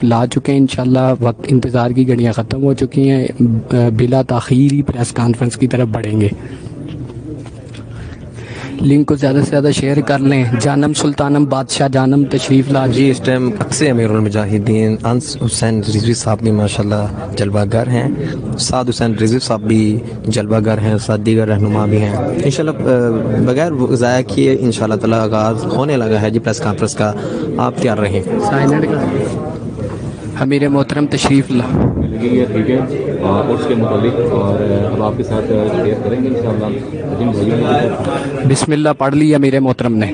لا چکے ہیں انشاءاللہ. وقت انتظار کی گھڑیاں ختم ہو چکی ہیں. بلا تاخیر ہی پریس کانفرنس کی طرف بڑھیں گے. لنک کو زیادہ سے زیادہ شیئر کر لیں. جانم سلطانم بادشاہ جانم تشریف لا جی اس ٹائم اکثر امیر المجاہدین انس حسین رضوی صاحب بھی ماشاءاللہ جلوہ گر ہیں. سعد حسین رضوی صاحب بھی جلوہ گر ہیں. ساتھ دیگر رہنما بھی ہیں. انشاءاللہ بغیر ضائع کیے انشاءاللہ تعالی آغاز ہونے لگا ہے جی پریس کانفرنس کا. آپ تیار رہیں. امیر محترم تشریف لا. یہ ٹھیک ہے اور اس کے متعلق اور ہم آپ کے ساتھ شیئر کریں گے انشاءاللہ. بسم اللہ پڑھ لی امیر محترم نے.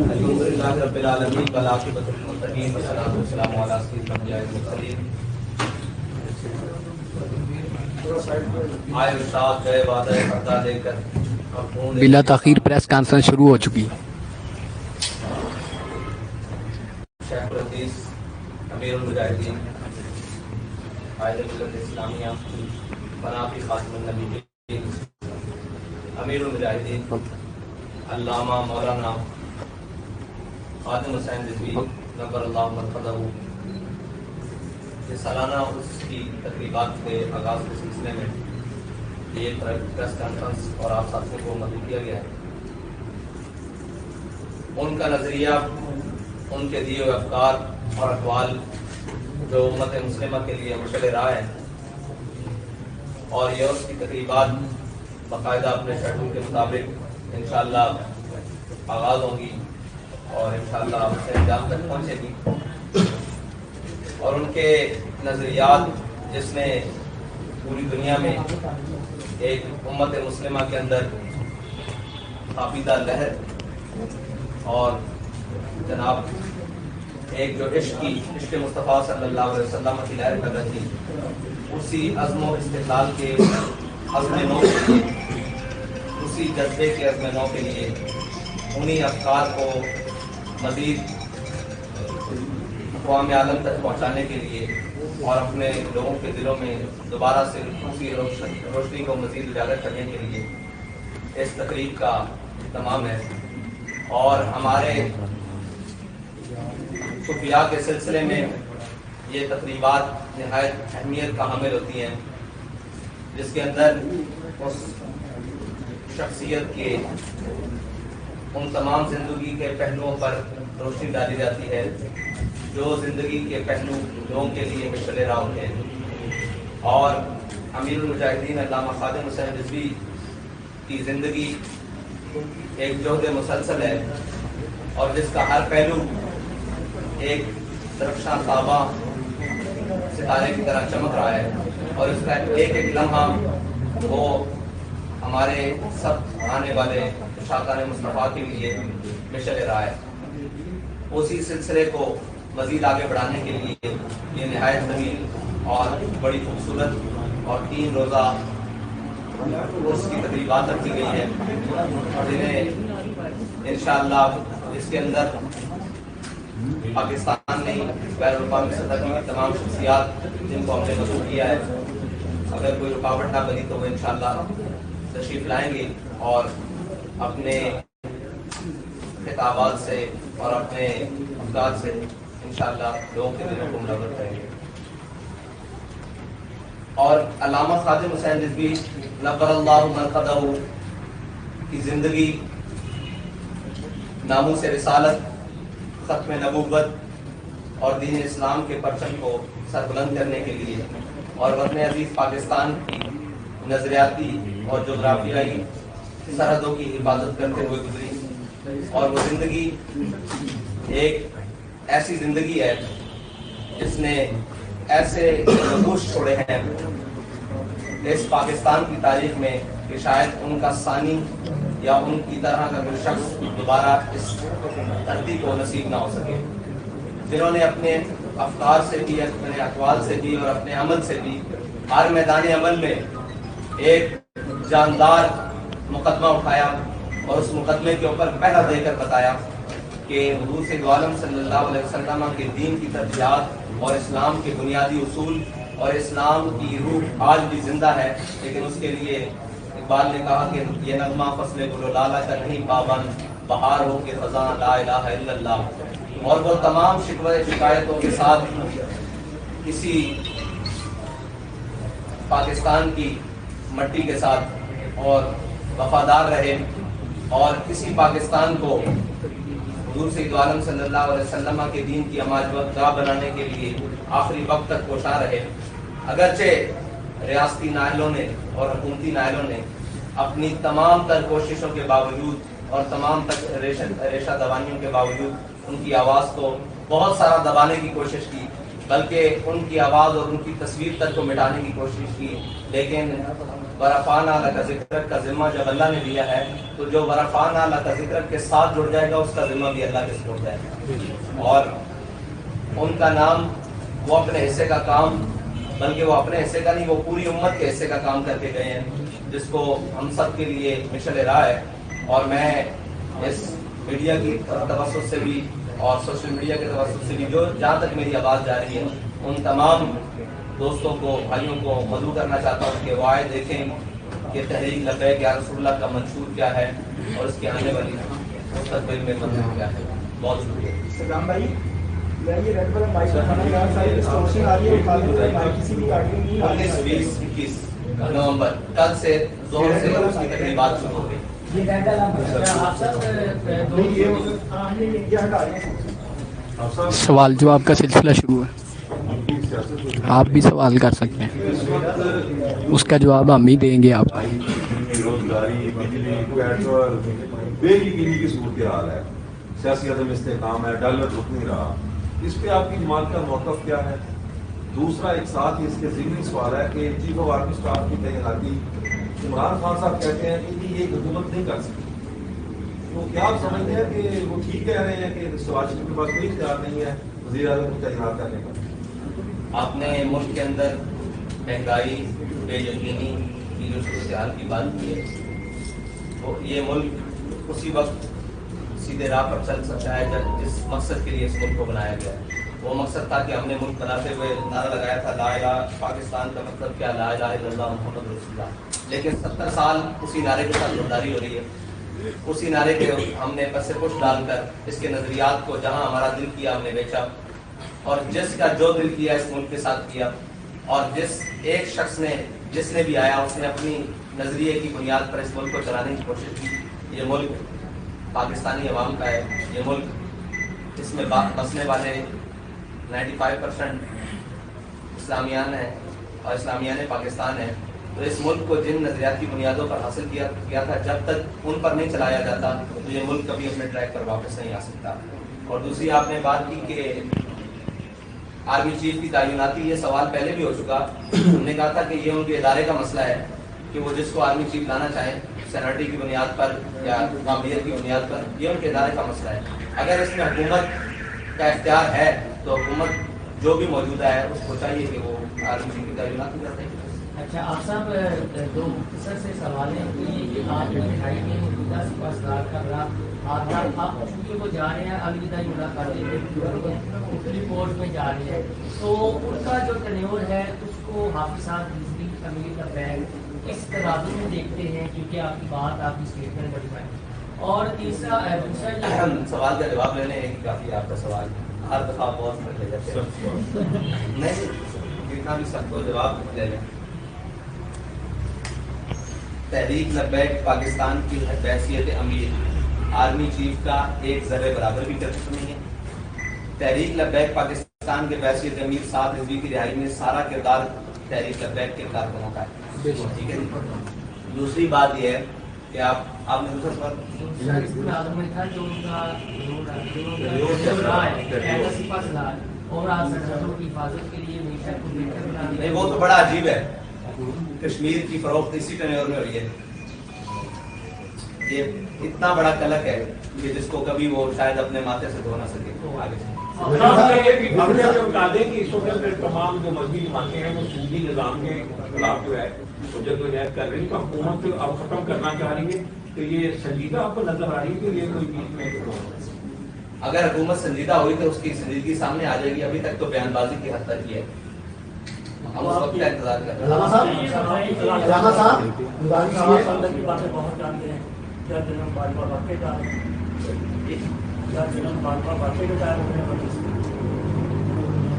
بلا تاخیر پریس کانفرنس شروع ہو چکی. امیر المجاہدین قائد ملت اسلامیہ بنافی خاتم النبیین امیر المجاہدین علامہ مولانا خاتم حسین رضوی نبر اللہ مرقدہ یہ سالانہ اس کی تقریبات کے آغاز کے سلسلے میں یہ پریس کانفرنس اور آپ ساتھیوں کو مدعو کیا گیا ہے. ان کا نظریہ، ان کے دیے ہوئے افکار اور اقوال جو امت مسلمہ کے لیے مشعل راہ ہے، اور یہ اس کی تقریبات باقاعدہ اپنے شیڈول کے مطابق انشاءاللہ آغاز ہوں گی اور انشاءاللہ اسے انجام تک پہنچے گی. اور ان کے نظریات جس نے پوری دنیا میں ایک امت مسلمہ کے اندر عقیدہ لہر اور جناب ایک جو عشق مصطفیٰ صلی اللہ علیہ وسلم کی لہر کر رہی تھی، اسی عزم و استقلال کے عزم نو کے لیے، اسی جذبے کے عزم نو کے لیے، انہی افکار کو مزید اقوام عالم تک پہنچانے کے لیے اور اپنے لوگوں کے دلوں میں دوبارہ سے اسی روشنی کو مزید اجاگر کرنے کے لیے اس تقریب کا اہتمام ہے. اور ہمارے صوفیاء کے سلسلے میں یہ تقریبات نہایت اہمیت کا حامل ہوتی ہیں، جس کے اندر اس شخصیت کے ان تمام زندگی کے پہلوؤں پر روشنی ڈالی جاتی ہے جو زندگی کے پہلو لوگوں کے لیے مشعل راہ ہوتے ہیں. اور امیر المجاہدین علامہ خاتم حسین رضوی کی زندگی ایک جہد مسلسل ہے اور جس کا ہر پہلو ایک درخشاں تاباں ستارے کی طرح چمک رہا ہے، اور اس کا ایک ایک لمحہ وہ ہمارے سب آنے والے شاکان مصطفیٰ کے لیے مشعل راہ ہے. اسی سلسلے کو مزید آگے بڑھانے کے لیے یہ نہایت طویل اور بڑی خوبصورت اور 3 روزہ اس کی تقریبات رکھی گئی ہے، جنہیں انشاءاللہ اس کے اندر پاکستان نے بین الاقوامی سطح کی تمام شخصیات جن کو ہم نے مدعو کیا ہے، اگر کوئی رکاوٹ نہ بنی تو وہ انشاءاللہ تشریف لائیں گے اور اپنے خطابات سے اور اپنے افکار سے انشاءاللہ لوگوں کے دلوں کو منور کریں گے. اور علامہ خاتم حسین رضوی نبر اللہ مرقدہ کی زندگی ناموس رسالت، ختم نبوت اور دین اسلام کے پرچم کو سربلند کرنے کے لیے اور وطن عزیز پاکستان کی نظریاتی اور جغرافیائی سرحدوں کی حفاظت کرتے ہوئے گزری. اور وہ زندگی ایک ایسی زندگی ہے جس نے ایسے نقوش چھوڑے ہیں اس پاکستان کی تاریخ میں کہ شاید ان کا ثانی یا ان کی طرح کا کوئی شخص دوبارہ اس دھرتی کو نصیب نہ ہو سکے، جنہوں نے اپنے افکار سے بھی، اپنے اقوال سے بھی اور اپنے عمل سے بھی ہر میدان عمل میں ایک جاندار مقدمہ اٹھایا اور اس مقدمے کے اوپر پہرا دے کر بتایا کہ حضور سید عالم صلی اللہ علیہ وسلم کے دین کی ترجیحات اور اسلام کے بنیادی اصول اور اسلام کی روح آج بھی زندہ ہے، لیکن اس کے لیے اقبال نے کہا کہ یہ نغمہ فصل گل و لالہ کا نہیں پابند، بہار ہو کے خزاں لا الہ الا اللہ. اور وہ تمام شکوے شکایتوں کے ساتھ اسی پاکستان کی مٹی کے ساتھ اور وفادار رہے اور اسی پاکستان کو حضور سید عالم صلی اللہ علیہ وسلم کے دین کی اماج گاہ بنانے کے لیے آخری وقت تک کوشاں رہے. اگرچہ ریاستی نااہلوں نے اور حکومتی نااہلوں نے اپنی تمام تر کوششوں کے باوجود اور تمام تک ریشہ دوانیوں کے باوجود ان کی آواز کو بہت سارا دبانے کی کوشش کی، بلکہ ان کی آواز اور ان کی تصویر تک کو مٹانے کی کوشش کی. لیکن ورفعنا لک ذکرک کا ذمہ جب اللہ نے دیا ہے تو جو ورفعنا لک ذکرک کے ساتھ جڑ جائے گا اس کا ذمہ بھی اللہ کے سپرد ہے. اور ان کا نام، وہ اپنے حصے کا کام، بلکہ وہ اپنے حصے کا نہیں، وہ پوری امت کے حصے کا کام کر کے گئے ہیں، جس کو ہم سب کے لیے مشعل راہ ہے. اور میں اس میڈیا کی توسط سے بھی اور سوشل میڈیا کے توسط سے بھی جو جہاں تک میری آواز جا رہی ہے ان تمام دوستوں کو، بھائیوں کو مدعو کرنا چاہتا ہوں کہ وہ آئے دیکھیں کہ تحریک لبیک یا رسول اللہ کا منشور کیا ہے اور اس کی آنے والی مستقبل میں منشور کیا ہے. بہت شکریہ. سلام بھائی، میں یہ ریڈ بٹن بھائی صاحب نے کہا ساری ڈسٹورشن آ رہی ہے، خالی کسی بھی آڈیو نہیں آ رہی. 19، 20، 21 نومبر کل سے ظہر سے اس کی تقریبات شروع ہو گئی. سوال جواب کا سلسلہ شروع ہے، آپ بھی سوال کر سکتے ہیں، اس کا جواب ہم ہی دیں گے. آپ روزگاری، بجلی، پیٹرول، بجلی کی صورتحال ہے، سیاسی عدم استحکام ہے، ڈالر رک نہیں رہا، اس پہ آپ کی جماعت کا موقف کیا ہے؟ دوسرا ایک ساتھ ہی اس کے ضمنی سوال ہے کہ چیف آف آرمی اسٹاف کی تعیناتی عمران خان صاحب کہتے ہیں کہ یہ حکومت نہیں کر سکتی، تو کیا آپ سمجھتے ہیں کہ وہ ٹھیک کہہ رہے ہیں کہ شہباز شریف کے پاس کوئی اختیار نہیں ہے وزیر اعظم کو تعینات کرنے کا؟ آپ نے ملک کے اندر مہنگائی، بے یقینی کی جو صورتحال کی بات کی ہے، تو یہ ملک اسی وقت سیدھے راہ پر چل سکتا ہے جب جس مقصد کے لیے اس ملک کو بنایا گیا ہے. وہ مقصد تھا کہ ہم نے ملک بناتے ہوئے نعرہ لگایا تھا لا الہ، پاکستان کا مطلب کیا، لا الہ الا اللہ محمد رسول اللہ. لیکن 70 سال اسی نعرے کے ساتھ غداری ہو رہی ہے. اسی نعرے کے ہم نے پس پش ڈال کر اس کے نظریات کو جہاں ہمارا دل کیا ہم نے بیچا، اور جس کا جو دل کیا اس ملک کے ساتھ کیا. اور جس ایک شخص نے، جس نے بھی آیا، اس نے اپنی نظریے کی بنیاد پر اس ملک کو چلانے کی کوشش کی. یہ ملک پاکستانی عوام کا ہے، یہ ملک، اس میں بسنے والے 95% اسلامیان ہیں اور اسلامیان پاکستان ہیں. تو اس ملک کو جن نظریاتی بنیادوں پر حاصل کیا تھا، جب تک ان پر نہیں چلایا جاتا تو یہ ملک کبھی اپنے ٹریک پر واپس نہیں آ سکتا. اور دوسری آپ نے بات کی کہ آرمی چیف کی تعیناتی، یہ سوال پہلے بھی ہو چکا. ہم نے کہا تھا کہ یہ ان کے ادارے کا مسئلہ ہے کہ وہ جس کو آرمی چیف لانا چاہیں سینیٹری کی بنیاد پر یا قابلیت کی بنیاد پر، یہ ان کے ادارے کا مسئلہ ہے. اگر اس میں حکومت کا اختیار ہے تو حکومت جو بھی موجودہ ہے اس کو چاہیے کہ وہ آرمی چیف کی تعیناتی کرتے ہیں. اچھا، آپ صاحب دو مختصر سے سوال ہیں کہ آج مٹھائی میں موجودہ سپاہ سالار کا بڑا ہاتھ آپ چونکہ وہ جا رہے ہیں الوداعی ملاقاتیں مختلف فوج میں جا رہے ہیں، تو ان کا جو ٹینیور ہے اس کو حافظ صاحب رضوی امیر کا بیگ اس ترازو میں دیکھتے ہیں، کیونکہ آپ کی بات، آپ کی اسٹیٹمنٹ بڑی بڑی. اور دوسرا سوال کا جواب لینے کافی آپ کا سوال ہر دفعہ بہت پڑھ لے جاتے ہیں، نہیں جتنا بھی سب کو جواب لے لیں. تحریک لبیک پاکستان کی حیثیت امیر آرمی چیف کا ایک ذرے برابر بھی کردار نہیں ہے. تحریک لبیک پاکستان کے حیثیت امیر 7 رضوی کی رہائی میں سارا کردار تحریک لبیک کے کارکنوں کا ہے. ٹھیک ہے. دوسری بات یہ ہے کہ آپ نے دوسرا سوال نہیں، وہ تو بڑا عجیب ہے. کشمیر کی فروخت اسی ٹینیور میں ہوئی ہے. یہ اتنا بڑا کلک ہے کہ جس کو کبھی وہ شاید اپنے ماتھے سے دھو نہ سکے. آگے تمام جو مذہبی جماعتیں ہیں وہ سودی نظام کے خلاف جو ہے حجت و جہد کر رہی ہے، حکومت اب ختم کرنا چاہ رہی ہے. تو یہ سنجیدہ آپ کو نظر آ رہی ہے کہ یہ کوئی بیچ میں اگر حکومت سنجیدہ ہوئی تو اس کی سنجیدگی سامنے آ جائے گی. ابھی تک تو بیان بازی کی حد تک ہی ہے. ہم اس وقت کا انتظار کر رہے ہیں.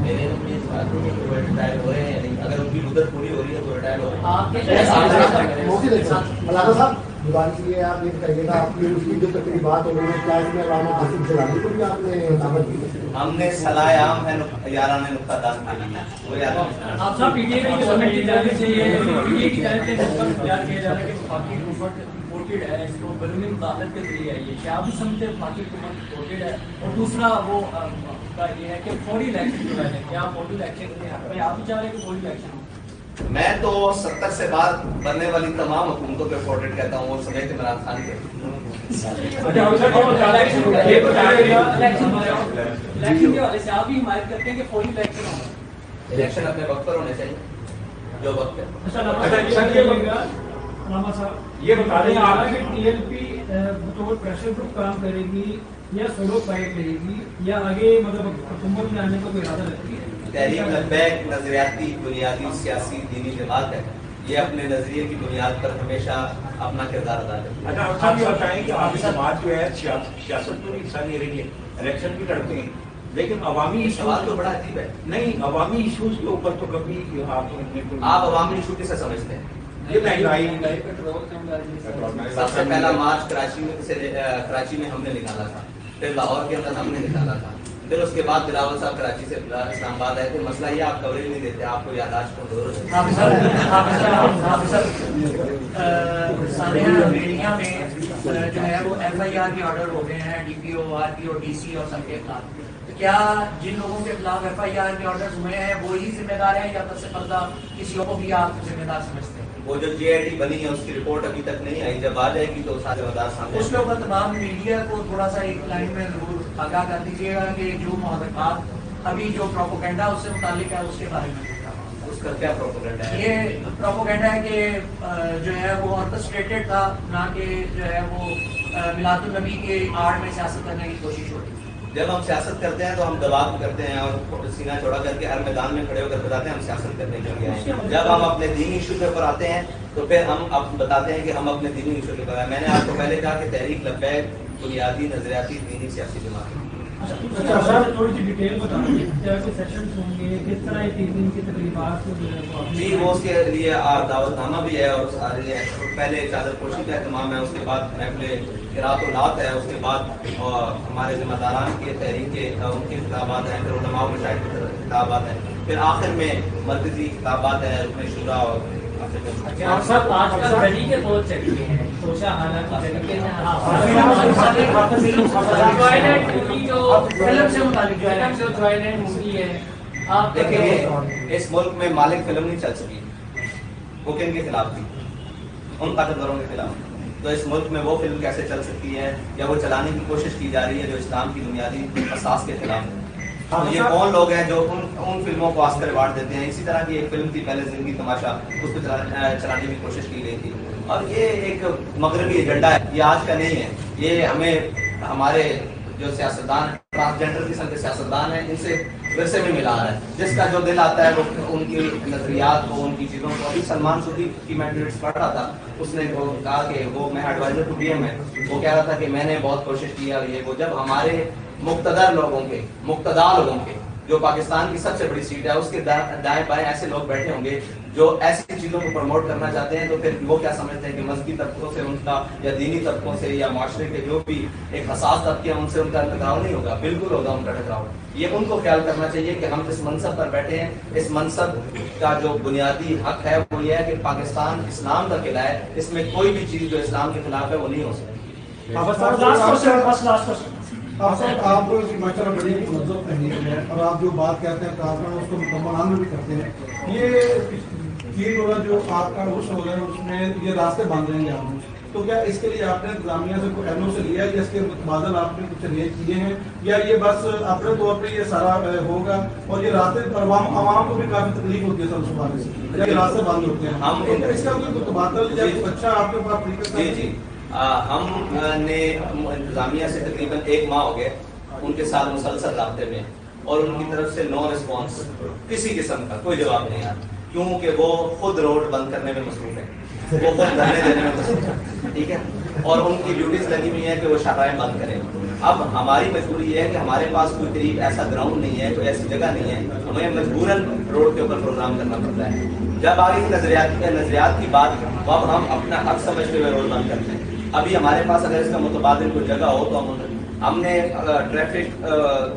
میرے علم میں اس بات نہیں ہے کہ وہ ریٹائر ہو رہے ہیں یا نہیں. اگر ان کی مدت پوری ہو رہی ہے تو ریٹائر ہو رہے ہیں. آپ کے مولانا صاحب دیوان یہ آپ یہ بتائیے گا آپ کی اس کی جو تقریبات ہو رہی ہیں کیا اس میں علامہ حاصل جلانے کو بھی آپ نے دعوت دی؟ ہم نے صلاح عام ہے یارانہ نقطہ دان کے لیے وہ یاد آپ صاحب پی ٹی اے کی سبمٹ کی جانے چاہیے پی ٹی اے کی جانب سے تیار کیا جا رہا ہے کہ باقی حکومت ووٹڈ ہے اس کو بیرونی مداخلت کے ذریعے ہے. یہ کیا بھی سمجھتے ہیں باقی حکومت ووٹڈ ہے؟ اور دوسرا وہ کا یہ ہے کہ فوری الیکشن جو ہے کیا فوری الیکشن کے حق میں آپ بھی چاہ رہے ہیں کہ فوری الیکشن ہو؟ میں تو 70 سے بعد بننے والی تمام حکومتوں پہ فورڈ کہتا ہوں اور سمیت عمران خان کے. الیکشن کے حوالے سے آپ بھی حمایت کرتے ہیں کہ فوری الیکشن ہو؟ الیکشن اپنے وقت پر ہونے چاہیے جو وقت ہے. یہ بتا دیں آپ ٹی ایل پی بطور پریشر گروپ کام کرے گی یا سولو فائٹ کرے گی یا آگے مطلب حکومت میں آنے کا کوئی ارادہ رکھتی ہے؟ تحریک لبیک نظریاتی بنیادی سیاسی دینی جماعت ہے. یہ اپنے نظریے کی بنیاد پر ہمیشہ اپنا کردار ادا کرتی ہے. اچھا آپ یہ بتائیں کہ آپ سماج جو ہے سیاست تو حصہ نہیں رہی ہے, الیکشن بھی لڑتے ہیں, لیکن عوامی سوال تو بڑا عجیب ہے. نہیں, عوامی ایشوز کے اوپر تو کبھی آپ عوامی ایشو کسے سمجھتے ہیں؟ یہ مہنگائی سب سے پہلا مارچ کراچی میں ہم نے نکالا تھا, پھر لاہور کے اندر ہم نے نکالا تھا, پھر اس کے بعد بلاول صاحب کراچی سے اسلام آباد آئے تھے. مسئلہ یہ آپ کوریج نہیں دیتے, آپ کو یادداشت کمزور میڈیا میں جو ہے وہ ایف آئی آر کے آرڈر ہو گئے ہیں, ڈی پی او, آر پی او, ڈی سی اور سب کے خلاف. کیا جن لوگوں کے خلاف ایف آئی آر کے آرڈر ہوئے ہیں وہی ذمہ دار ہیں یا پس پردہ کسی اور کو بھی آپ ذمہ دار سمجھتے ہیں؟ وہ جو جے آئی ٹی بنی ہے اس کی رپورٹ ابھی تک نہیں آئی, جب آ جائے گی تو سارے وزار سامنے. اس کے اوپر تمام میڈیا کو تھوڑا سا ایک لائن میں ضرور آگاہ کر دیجیے گا کہ جو محرکات ابھی جو پروپیگنڈا اس سے متعلق ہے اس کے بارے میں. اس کا کیا پروپیگنڈا ہے؟ یہ پروپیگنڈا ہے کہ جو ہے وہ آرکسٹریٹڈ تھا, نہ کہ جو ہے وہ میلاد النبی کے آڑ میں سیاست کرنے کی کوشش ہو رہی. جب ہم سیاست کرتے ہیں تو ہم دباؤ کرتے ہیں اور سینہ چوڑا کر کے ہر میدان میں کھڑے ہو کر بتاتے ہیں ہم سیاست کرنے کے لیے آئے ہیں. جب ہم اپنے دینی ایشو کے اوپر آتے ہیں تو پھر ہم بتاتے ہیں کہ ہم اپنے دینی ایشو کے اوپر. میں نے آپ کو پہلے کہا کہ تحریک لبیک بنیادی نظریاتی دینی سیاسی جماعت ہے. تھوڑی سی ڈیٹیل بتائیے کیا سیشنز ہوں گے, کس طرح یہ 3 دن کی تقریبات. جی وہ اس کے لیے دعوت نامہ بھی ہے, اور پہلے چادر پوشی کا اہتمام ہے, اس کے بعد محفل قرات و نعت ہے, اس کے بعد ہمارے ذمہ داران کے تحریک کے ان کے خطابات ہیں, پھر علماء و مشاہد کے خطابات ہیں, پھر آخر میں مرکزی خطابات ہیں رکن شورا. اور صاحب آج کل بڑی کے بہت چلتے ہیں سوچا حالانکہ فلم سے متعلق جو ٹوائلٹ مووی ہے آپ دیکھیں اس ملک میں مالک فلم نہیں چل سکی, وہ کن کے خلاف تھی؟ ان طاقتوروں کے خلاف. تو اس ملک میں وہ فلم کیسے چل سکتی ہے یا وہ چلانے کی کوشش کی جا رہی ہے جو اسلام کی بنیادی اساس کے خلاف ہے؟ تو یہ کون لوگ ہیں جو ان فلموں کو آسکر ایوارڈ دیتے ہیں؟ اسی طرح کی ایک فلم تھی پہلے زندگی تماشا, اس کو چلانے کی کوشش کی گئی تھی. اور یہ ایک مغربی ایجنڈا ہے, یہ آج کا نہیں ہے. یہ ہمیں ہمارے جو سیاستدان ٹرانسجینڈر قسم کے سیاستدان ہیں ان سے ورثے میں ملا رہا ہے. جس کا جو دل آتا ہے وہ ان کی نظریات کو, ان کی چیزوں کو. ابھی سلمان سودی کی میں ٹویٹس پڑھ رہا تھا, اس نے وہ کہا کہ وہ میں ایڈوائزر ٹو ڈی ایم ہے, وہ کہہ رہا تھا کہ میں نے بہت کوشش کی اور یہ وہ. جب ہمارے مقتدر لوگوں کے, مقتدا لوگوں کے, جو پاکستان کی سب سے بڑی سیٹ ہے اس کے دائیں بائیں ایسے لوگ بیٹھے ہوں گے جو ایسی چیزوں کو پروموٹ کرنا چاہتے ہیں, تو پھر وہ کیا سمجھتے ہیں کہ مذہبی طبقوں سے ان کا یا دینی طبقوں سے یا معاشرے کے جو بھی ایک حساس طبقے ہیں ان سے ان کا ٹکراؤ نہیں ہوگا؟ بالکل ہوگا ان کا ٹکراؤ. یہ ان کو خیال کرنا چاہیے کہ ہم جس منصب پر بیٹھے ہیں اس منصب کا جو بنیادی حق ہے وہ یہ ہے کہ پاکستان اسلام کا قلعہ ہے, اس میں کوئی بھی چیز جو اسلام کے خلاف ہے وہ نہیں ہو سکتی. آپ ماشاء اللہ بڑی مہذب تحریر ہے اور آپ جو بات کہتے ہیں اس کو مکمل عمل بھی کرتے ہیں. یہ 3 روزہ جو آپ کا عرس ہو گیا ہے اس میں یہ راستے باندھ رہے ہیں آپ, تو کیا اس کے لیے آپ نے انتظامیہ سے کوئی ایم او سے لیا ہے, اس کے متبادل آپ نے کچھ ریٹ کیے ہیں, یا یہ بس اپنے طور پہ یہ سارا ہوگا؟ اور یہ راستے پر عوام کو بھی کافی تکلیف ہوتی ہے سب صبح سے, یہ راستے بند ہوتے ہیں, ہم اس کا کوئی متبادل یا کچھ اچھا آپ کے پاس طریقہ؟ جی ہم نے انتظامیہ سے تقریباً 1 ماہ ہو گئے ان کے ساتھ مسلسل رابطے میں, اور ان کی طرف سے نو رسپانس, کسی قسم کا کوئی جواب نہیں آیا, کیونکہ وہ خود روڈ بند کرنے میں مصروف ہے, وہ خود دھرنے دینے میں مصروف ہے, ٹھیک ہے, اور ان کی ڈیوٹیز لگی ہوئی ہیں کہ وہ شاہراہیں بند کریں. اب ہماری مجبوری یہ ہے کہ ہمارے پاس کوئی قریب ایسا گراؤنڈ نہیں ہے، کوئی ایسی جگہ نہیں ہے، ہمیں مجبوراً روڈ کے اوپر پروگرام کرنا پڑتا ہے. جب آگے نظریات کی بات تو اب ہم اپنا حق سمجھتے ہوئے روڈ بند کرتے ہیں. ابھی ہمارے پاس اگر اس کا متبادل کوئی جگہ ہو تو ہم نے ٹریفک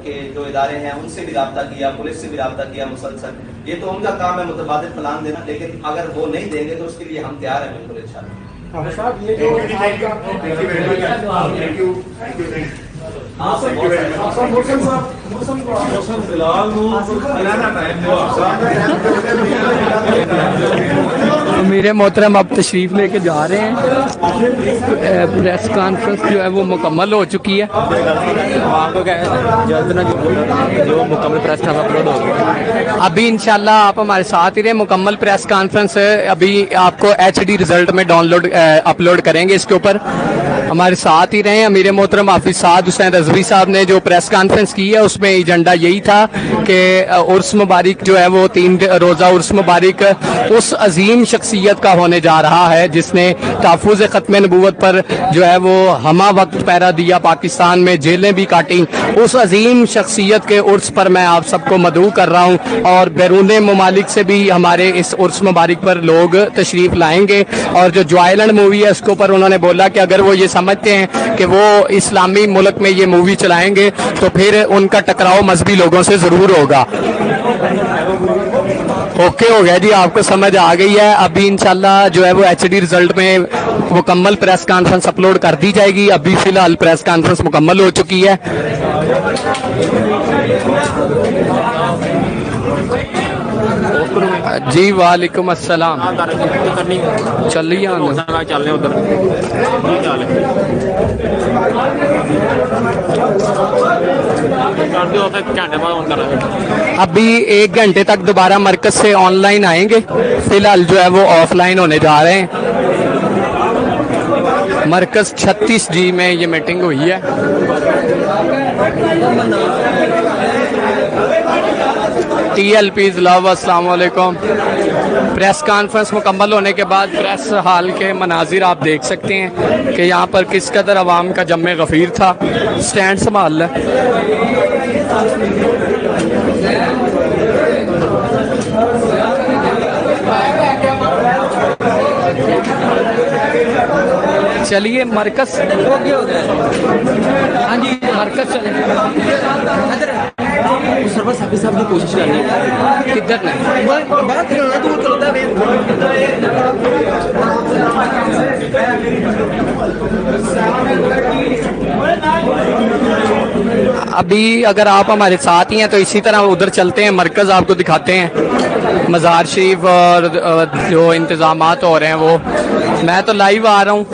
کے جو ادارے ہیں ان سے بھی رابطہ کیا، پولیس سے بھی رابطہ کیا مسلسل. یہ تو ان کا کام ہے متبادل پلان دینا، لیکن اگر وہ نہیں دیں گے تو اس کے لیے ہم تیار ہیں بالکل انشاءاللہ. میرے محترم اب تشریف لے کے جا رہے ہیں. پریس کانفرنس جو ہے وہ مکمل ہو چکی ہے. جو مکمل پریس کانفرنس اپلوڈ ہوگی ابھی انشاءاللہ آپ ہمارے ساتھ ہی رہیں. مکمل پریس کانفرنس ابھی آپ کو HD رزلٹ میں ڈاؤن لوڈ اپلوڈ کریں گے. اس کے اوپر ہمارے ساتھ ہی رہیں. امیر محترم حافظ سعد حسین رضوی صاحب نے جو پریس کانفرنس کی ہے اس میں ایجنڈا یہی تھا کہ عرس مبارک جو ہے وہ 3 روزہ عرس مبارک اس عظیم شخصیت کا ہونے جا رہا ہے جس نے تحفظ ختم نبوت پر جو ہے وہ ہمہ وقت پہرا دیا، پاکستان میں جیلیں بھی کاٹیں. اس عظیم شخصیت کے عرس پر میں آپ سب کو مدعو کر رہا ہوں، اور بیرون ممالک سے بھی ہمارے اس عرس مبارک پر لوگ تشریف لائیں گے. اور جو جوائلینڈ مووی ہے اس کے اوپر انہوں نے بولا کہ اگر وہ یہ سمجھتے ہیں کہ وہ اسلامی ملک میں یہ مووی چلائیں گے تو پھر ان کا ٹکراؤ مذہبی لوگوں سے ضرور ہوگا. اوکے ہو گیا جی، آپ کو سمجھ آ گئی ہے. ابھی انشاءاللہ جو ہے وہ HD رزلٹ میں مکمل پریس کانفرنس اپلوڈ کر دی جائے گی. ابھی فی الحال پریس کانفرنس مکمل ہو چکی ہے. جی وعلیکم السلام. چلیے ابھی 1 گھنٹے تک دوبارہ مرکز سے آن لائن آئیں گے. فی الحال جو ہے وہ آف لائن ہونے جا رہے ہیں. مرکز 36G میں یہ میٹنگ ہوئی ہے. TLPs لو السلام علیکم. پریس کانفرنس مکمل ہونے کے بعد پریس ہال کے مناظر آپ دیکھ سکتے ہیں کہ یہاں پر کس قدر عوام کا جمع غفیر تھا. سٹینڈ سنبھال لیں. چلیے مرکز ہاں جی مرکز چلیں. صاحب نے کوشش کرنی کدھر ابھی اگر آپ ہمارے ساتھ ہی ہیں تو اسی طرح ادھر چلتے ہیں. مرکز آپ کو دکھاتے ہیں مزار شریف اور جو انتظامات ہو رہے ہیں وہ. میں تو لائیو آ رہا ہوں.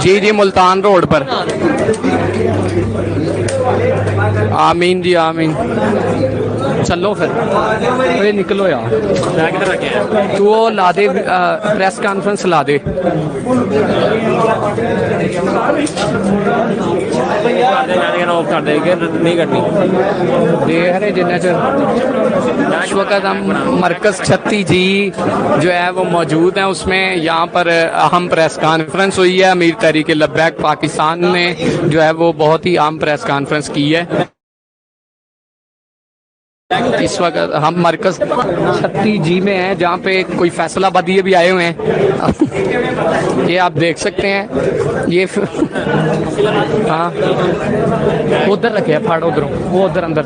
جی ملتان روڈ پر. آمین جی آمین. چلو پھر نکلو یار. تو وہ لا دے پریس کانفرنس لا دے. نہیں کرنی دیکھ رہے جنہیں اس وقت ہم مرکز 36G جو ہے وہ موجود ہیں. اس میں یہاں پر اہم پریس کانفرنس ہوئی ہے. امیر تحریک لبیک پاکستان نے جو ہے وہ بہت ہی اہم پریس کانفرنس کی ہے. اس وقت ہم مرکز 36G میں ہیں جہاں پہ کوئی فیصلہ بادیے بھی آئے ہوئے ہیں. یہ آپ دیکھ سکتے ہیں. یہ ہاں ادھر رکھے پھاڑ ادھر وہ ادھر اندر.